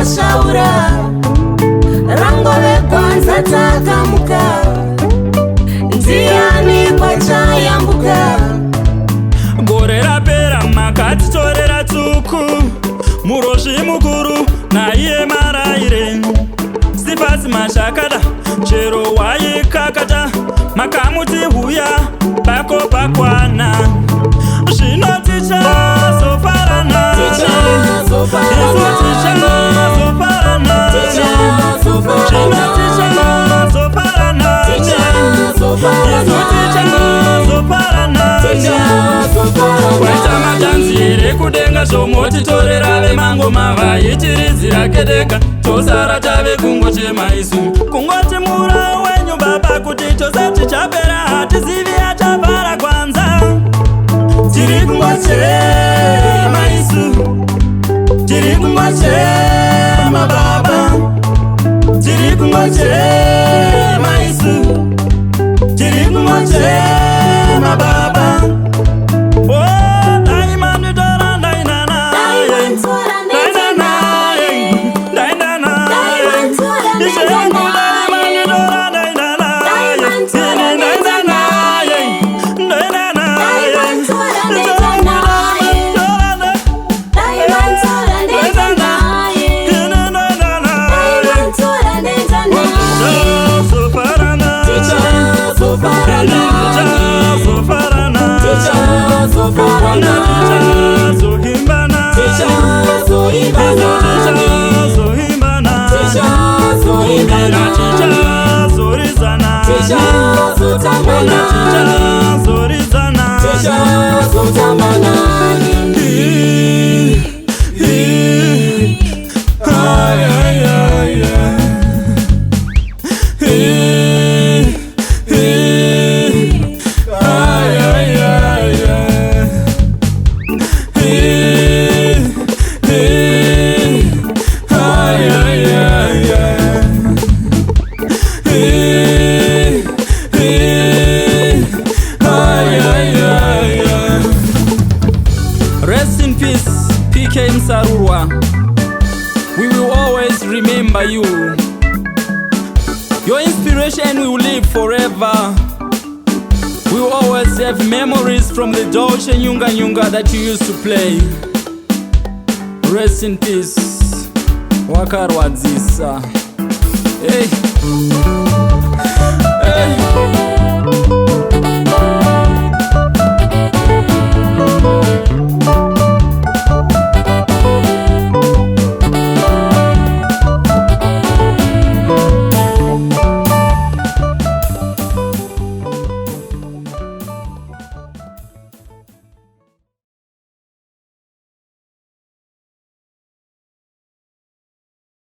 Shaura rangove kwanza takamuka ndiani kwachayambuka gore rapera makatitorera tsuku muroshi mukuru naiye maraire sifasi mashakada chero waikakata makamuti huya pako pakwana zvinoticha zofarana kwaita matanzire kudenga zvomotitorera vemango mava ichiridzira kedeka tosara tave kungochema isu kungoti mura wenyu baba kuti chose tichapera hatizivi achavhara kwanza tiri kungochema isu tiri kungochema baba tiri kungochema isu tiri kungochema baba Rest in peace, PK Msarurwa. We will always remember you. Your inspiration will live forever. We will always have memories from the Dolce Nyunga Nyunga that you used to play. Rest in peace. Wakarwadzisa. Hey.